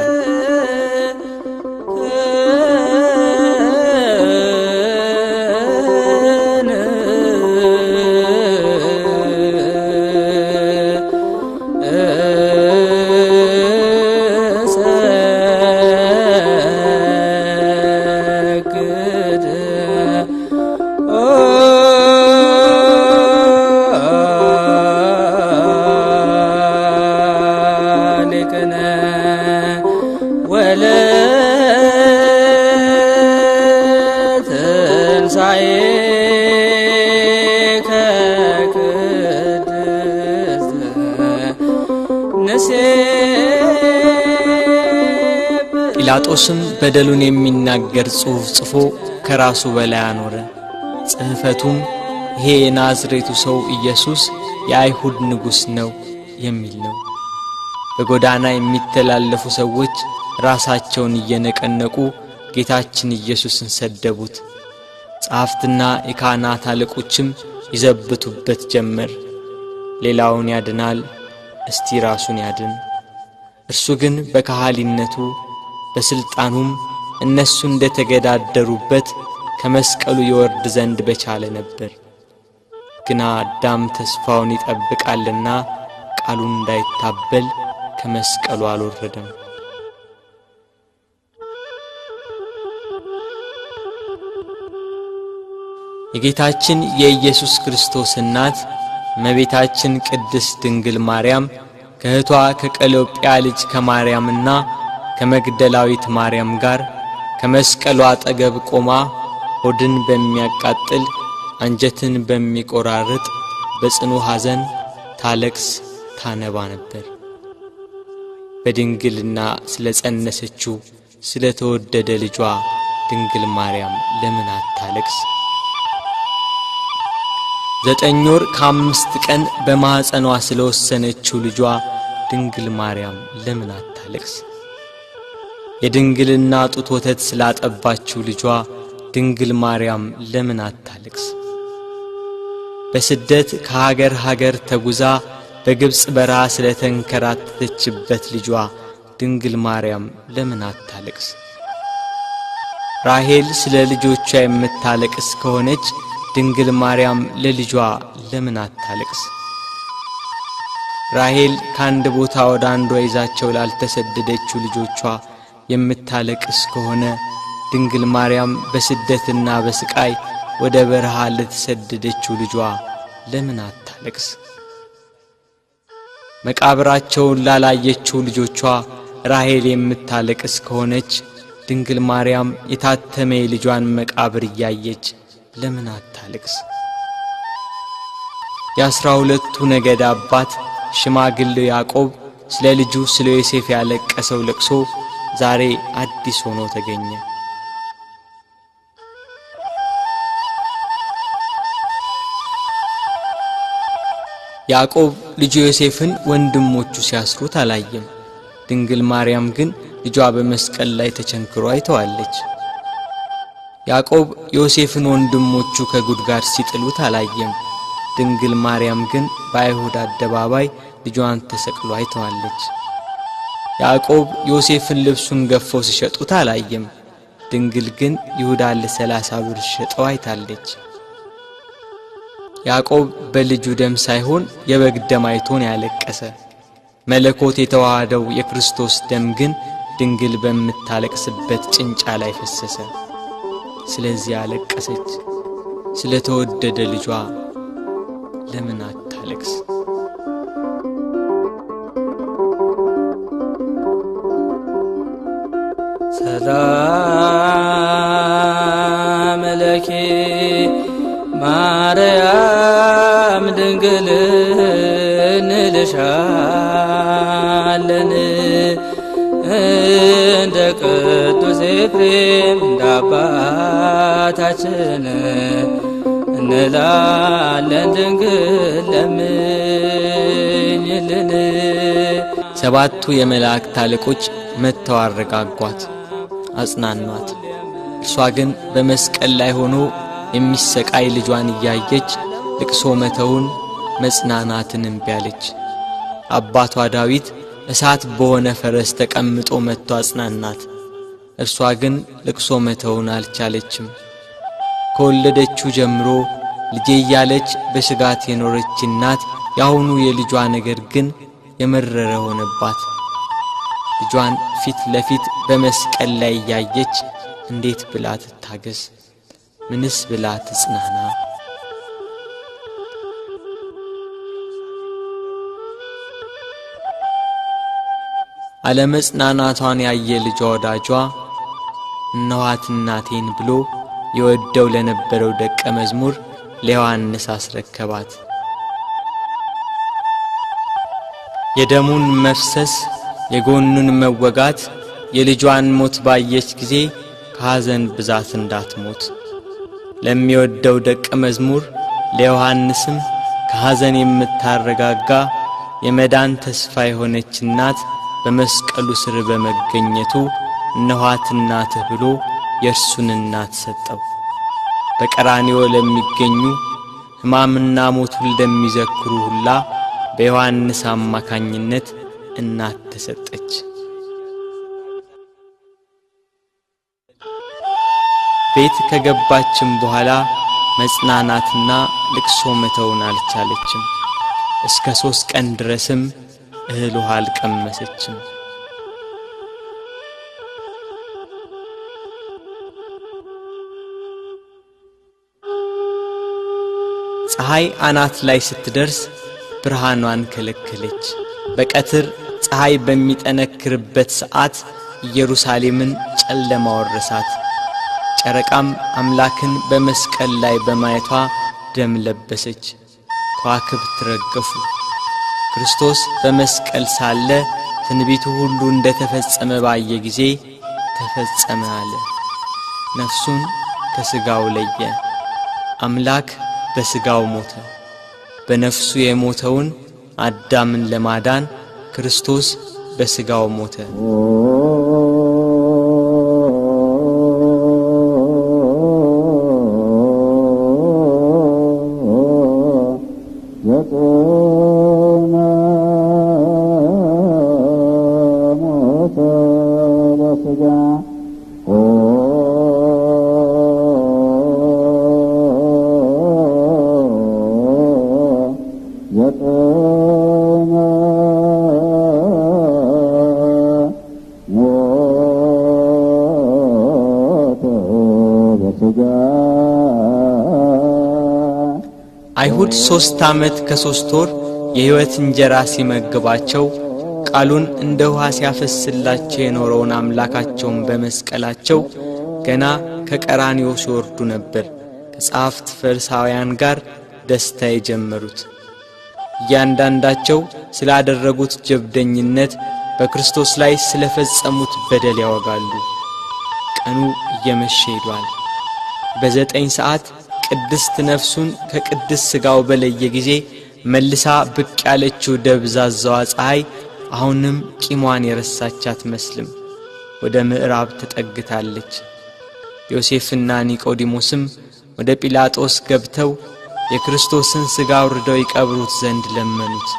ጲላጦስም በደሉን የሚናገር ጽሑፍ ጽፎ ከራሱ በላይ አኖረ። ጽሕፈቱም ይሄ የናዝሬቱ ሰው ኢየሱስ የአይሁድ ንጉሥ ነው የሚል ነው። በጎዳና የሚተላለፉ ሰዎች ራሳቸውን እየነቀነቁ ጌታችን ኢየሱስን ሰደቡት። ጸሐፍትና የካህናት አለቆችም ይዘብቱበት ጀመር። ሌላውን ያድናል፣ እስቲ ራሱን ያድን። እርሱ ግን በካህሊነቱ በስልጣኑም እነሱ እንደተገዳደሩበት ከመስቀሉ ይወርድ ዘንድ በቻለ ነበር። ግና አዳም ተስፋውን ይጠብቃልና ቃሉን እንዳይታበል ከመስቀሉ አልወረደም። የጌታችን የኢየሱስ ክርስቶስ እናት እመቤታችን ቅድስት ድንግል ማርያም ከእህቷ ከቀሎጵያ ልጅ ከማርያምና ከመግደላዊት ማርያም ጋር ከመስቀሉ አጠገብ ቆማ ሆድን በሚያቃጥል አንጀትን በሚቆራርጥ በጽኑ ሐዘን ታለቅስ ታነባ ነበር። በድንግልና ስለጸነሰችው ስለተወደደ ልጇ ድንግል ማርያም ለምን አታለቅስ? 9 ወር ከ5 ቀን በማኅፀኗ ስለወሰነችው ልጇ ድንግል ማርያም ለምን አታለቅስ? የድንግልና ጡት ወተት ስላጠባችው ልጇ ድንግል ማርያም ለምን አታለቅስ? በስደት ከሀገር ሀገር ተጉዛ በግብጽ በረሃ ስለተንከራተተችበት ልጇ ድንግል ማርያም ለምን አታለቅስ? ራሔል ስለ ልጆቿ የምታለቅስ ከሆነች ድንግል ማርያም ለልጇ ለምን አታለቅስ? ራሔል ከአንድ ቦታ ወደ አንዷ ይዛቸው ላልተሰደደችው ልጆቿ የምታለቅስ ከሆነ ድንግል ማርያም በስደትና በስቃይ ወደ በረሃ ለተሰደደችው ልጇ ለምን አታለቅስ? መቃብራቸውን ላላየችው ልጆቿ ራሔል የምታለቅስ ከሆነች ድንግል ማርያም የታተመ ልጇን መቃብር እያየች ለምን አታለቅስ? የ12ቱ ነገድ አባት ሽማግሌው ያዕቆብ ስለ ልጁ ስለ ዮሴፍ ያለቀሰው ለቅሶ ዛሬ አዲስ ሆኖ ተገኘ። ያዕቆብ ልጁ ዮሴፍን ወንድሞቹ ሲያስሩት አላየም። ድንግል ማርያም ግን ልጇ በመስቀል ላይ ተቸንክሮ አይተዋለች። ያዕቆብ ዮሴፍን ወንድሞቹ ከጉድጓድ ሲጥሉት አላየም። ድንግል ማርያም ግን በአይሁድ አደባባይ ልጇን ተሰቅሎ አይተዋለች። ያዕቆብ ዮሴፍን ልብሱን ገፈው ሲሸጡት አላየም። ድንግል ግን ይሁዳን ለ30 ብር ሸጠው አይታለች። ያዕቆብ በልጁ ደም ሳይሆን የበግ ደም አይቶን ያለቀሰ። መለኮት የተዋሃደው የክርስቶስ ደም ግን ድንግል በምታለቅስበት ጭንጫ ላይ ፈሰሰ። ስለዚህ አለቀሰች። ስለተወደደ ልጇ ለምን አታለቅስ? ሰላም ለኪ ማርያም ድንግል እንልሻለን እንደ ቅዱስ ኤፍሬም እንደ አባታችን እንላለን ድንግል ለምኝልን። ሰባቱ የመላእክት አለቆች መጥተው አረጋጓት፣ አጽናኗት። እርሷ ግን በመስቀል ላይ ሆኖ የሚሰቃይ ልጇን እያየች ልቅሶ መተውን መጽናናትን እምቢ አለች። አባቷ ዳዊት እሳት በሆነ ፈረስ ተቀምጦ መጥቶ አጽናናት። እርሷ ግን ልቅሶ መተውን አልቻለችም። ከወለደችው ጀምሮ ልጄ እያለች በስጋት የኖረች እናት ያሁኑ የልጇ ነገር ግን የመረረ ሆነባት። ልጇን ፊት ለፊት በመስቀል ላይ ያየች እንዴት ብላ ትታገስ? ምንስ ብላ ትጽናና? አለመጽናናቷን ያየ ልጇ ወዳጇ እነኋት እናቴን ብሎ የወደው ለነበረው ደቀ መዝሙር ለዮሐንስ አስረከባት። የደሙን መፍሰስ የጎኑን መወጋት የልጇን ሞት ባየች ጊዜ ከሐዘን ብዛት እንዳትሞት ለሚወደው ደቀ መዝሙር ለዮሐንስም ከሐዘን የምታረጋጋ የመዳን ተስፋ የሆነች እናት በመስቀሉ ስር በመገኘቱ እነኋት እናትህ ብሎ የእርሱን እናት ሰጠው። በቀራንዮ ለሚገኙ ሕማምና ሞቱን ለሚዘክሩ ሁላ በዮሐንስ አማካኝነት እናት ተሰጠች። ቤት ከገባችም በኋላ መጽናናትና ልቅሶ መተውን አልቻለችም። እስከ 3 ቀን ድረስም እህል ውሃ አልቀመሰችም። ፀሐይ አናት ላይ ስትደርስ ብርሃኗን ከለከለች። በቀትር ፀሐይ በሚጠነክርበት ሰዓት ኢየሩሳሌምን ጨለማ ወረሳት። ጨረቃም አምላክን በመስቀል ላይ በማየቷ ደም ለበሰች። ከዋክብት ረገፉ። ክርስቶስ በመስቀል ሳለ ትንቢቱ ሁሉ እንደተፈጸመ ባየ ጊዜ ተፈጸመ አለ። ነፍሱን ከሥጋው ለየ። አምላክ በሥጋው ሞተ። በነፍሱ የሞተውን አዳምን ለማዳን ክርስቶስ በሥጋው ሞተ። አይሁድ 3 ዓመት ከ3 ወር የሕይወት እንጀራ ሲመግባቸው ቃሉን እንደ ውሃ ሲያፈስላቸው የኖረውን አምላካቸውን በመስቀላቸው ገና ከቀራንዮ ሲወርዱ ነበር ከጸሐፍት ፈሪሳውያን ጋር ደስታ የጀመሩት። እያንዳንዳቸው ስላደረጉት ጀብደኝነት በክርስቶስ ላይ ስለፈጸሙት በደል ያወጋሉ። ቀኑ እየመሸ ሄዷል። በ9 ሰዓት ቅድስት ነፍሱን ከቅድስ ሥጋው በለየ ጊዜ መልሳ ብቅ ያለችው ደብዛዛዋ ፀሐይ አሁንም ቂሟን የረሳች አትመስልም። ወደ ምዕራብ ተጠግታለች። ዮሴፍና ኒቆዲሞስም ወደ ጲላጦስ ገብተው የክርስቶስን ሥጋ አውርደው ይቀብሩት ዘንድ ለመኑት።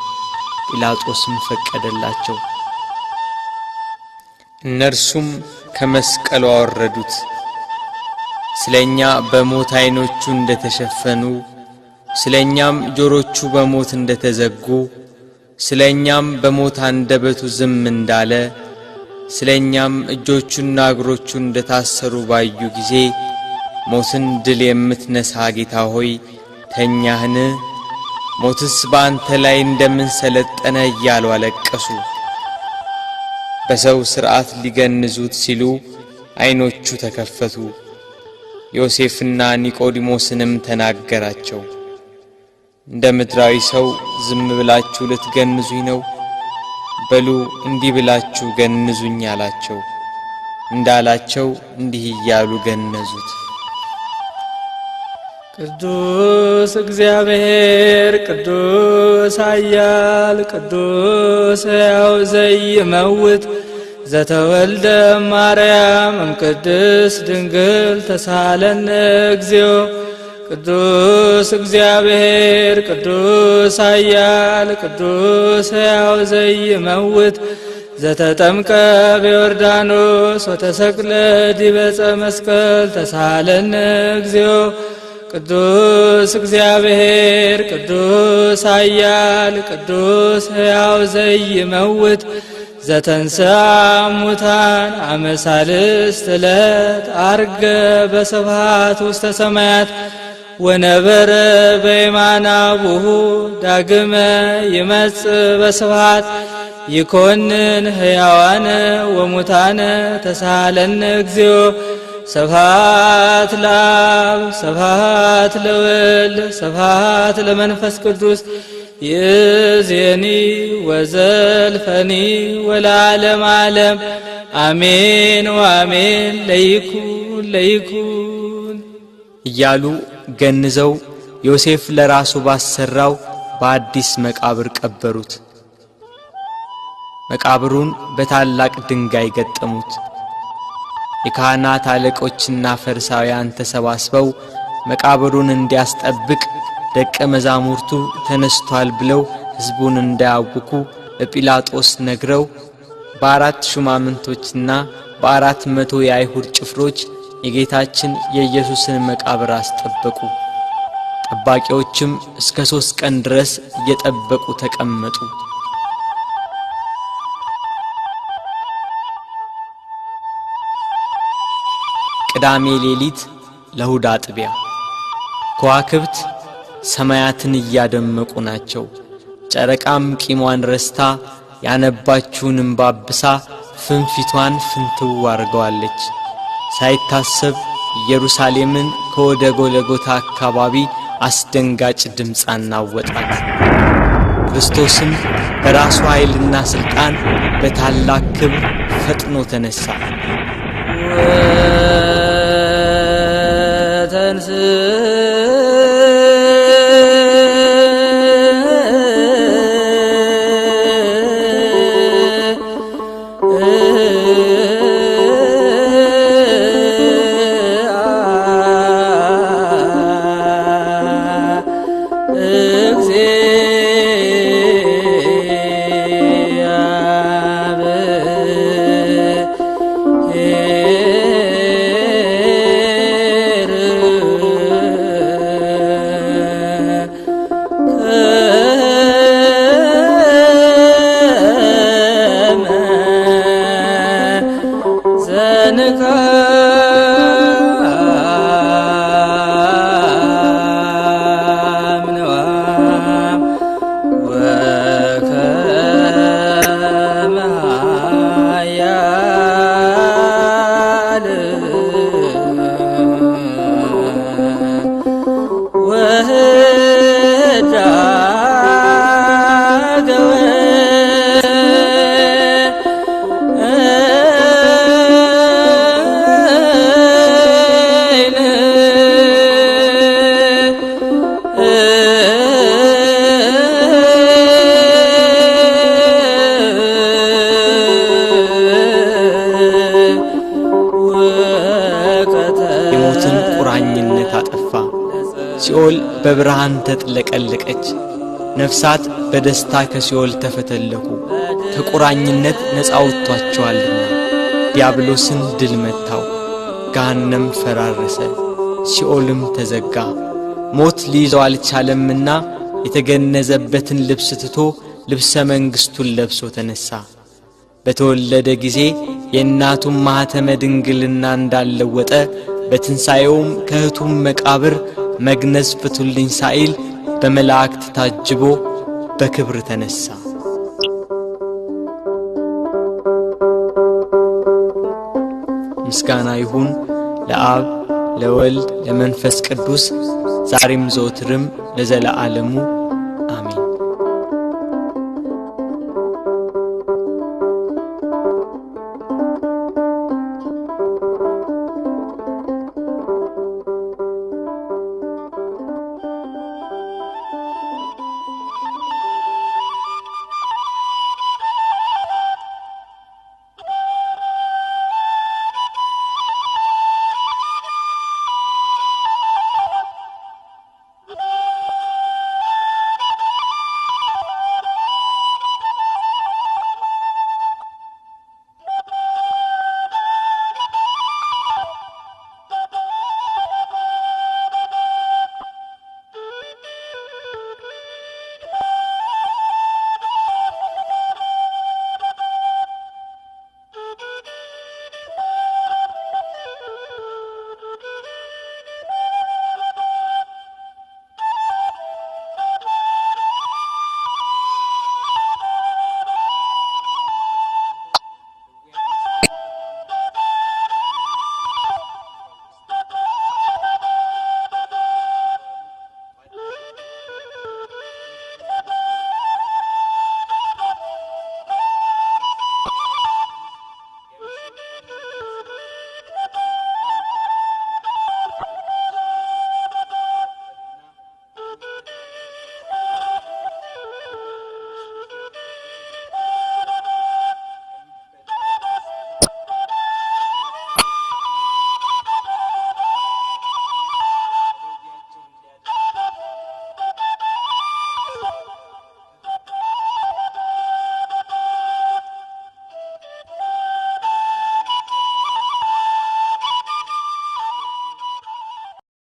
ጲላጦስም ፈቀደላቸው። እነርሱም ከመስቀሉ አወረዱት። ስለኛ በሞት ዓይኖቹ እንደተሸፈኑ፣ ስለኛም ጆሮቹ በሞት እንደተዘጉ፣ ስለኛም በሞት አንደበቱ ዝም እንዳለ፣ ስለኛም እጆቹና እግሮቹ እንደታሰሩ ባዩ ጊዜ ሞትን ድል የምትነሳ ጌታ ሆይ ተኛህን? ሞትስ በአንተ ላይ እንደምን ሰለጠነ እያሉ አለቀሱ። በሰው ሥርዓት ሊገንዙት ሲሉ ዓይኖቹ ተከፈቱ። ዮሴፍና ኒቆዲሞስንም ተናገራቸው። እንደ ምድራዊ ሰው ዝም ብላችሁ ልትገንዙኝ ነው? በሉ እንዲህ ብላችሁ ገንዙኝ አላቸው። እንዳላቸው እንዲህ እያሉ ገነዙት። ቅዱስ እግዚአብሔር ቅዱስ ኃያል ቅዱስ ሕያው ዘይመውት ዘተወልደ ማርያም እምቅድስት ድንግል ተሳለነ እግዚኦ። ቅዱስ እግዚአብሔር ቅዱስ ኃያል ቅዱስ ሕያው ዘይመውት ዘተጠምቀ በዮርዳኖስ ወተሰቅለ ዲበ ዕፀ መስቀል ተሳለነ እግዚኦ። ቅዱስ እግዚአብሔር ቅዱስ ኃያል ቅዱስ ሕያው ዘይመውት ዘተንሥአ እሙታን አመ ሣልስት ዕለት ዐርገ በስብሐት ውስተ ሰማያት ወነበረ በየማነ አቡሁ ዳግመ ይመጽእ በስብሐት ይኰንን ሕያዋነ ወሙታነ ተሳሃለነ እግዚኦ። ስብሐት ለአብ ስብሐት ለወልድ ስብሐት ለመንፈስ ቅዱስ ይእዜኒ ወዘልፈኒ ወለዓለመ ዓለም አሜን ወአሜን። ለይኩን ለይኩን እያሉ ገንዘው ዮሴፍ ለራሱ ባሰራው በአዲስ መቃብር ቀበሩት። መቃብሩን በታላቅ ድንጋይ ገጠሙት። የካህናት አለቆችና ፈሪሳውያን ተሰባስበው መቃብሩን እንዲያስጠብቅ ደቀ መዛሙርቱ ተነስቷል ብለው ሕዝቡን እንዳያውኩ ለጲላጦስ ነግረው በ4 ሹማምንቶችና በ400 የአይሁድ ጭፍሮች የጌታችን የኢየሱስን መቃብር አስጠበቁ። ጠባቂዎችም እስከ 3 ቀን ድረስ እየጠበቁ ተቀመጡ። ቅዳሜ ሌሊት ለእሁድ አጥቢያ ከዋክብት ሰማያትን እያደመቁ ናቸው። ጨረቃም ቂሟን ረስታ ያነባችውን እንባ አብሳ ፍንፊቷን ፍንትው አርገዋለች። ሳይታሰብ ኢየሩሳሌምን ከወደ ጎልጎታ አካባቢ አስደንጋጭ ድምፅ አናወጣት። ክርስቶስም በራሱ ኃይልና ሥልጣን በታላቅ ክብር ፈጥኖ ተነሳ። እግዚአብሔር ሲኦል በብርሃን ተጥለቀለቀች። ነፍሳት በደስታ ከሲኦል ተፈተለኩ፣ ከቁራኝነት ነፃ ወጥቷቸዋልና። ዲያብሎስን ድል መታው፣ ገሃነም ፈራረሰ፣ ሲኦልም ተዘጋ። ሞት ሊይዘው አልቻለምና የተገነዘበትን ልብስ ትቶ ልብሰ መንግሥቱን ለብሶ ተነሳ። በተወለደ ጊዜ የእናቱን ማኅተመ ድንግልና እንዳለወጠ በትንሣኤውም ከእህቱም መቃብር መግነዝ ፍቱልኝ ሳይል በመላእክት ታጅቦ በክብር ተነሳ። ምስጋና ይሁን ለአብ ለወልድ ለመንፈስ ቅዱስ ዛሬም ዘወትርም ለዘለዓለሙ አሜን።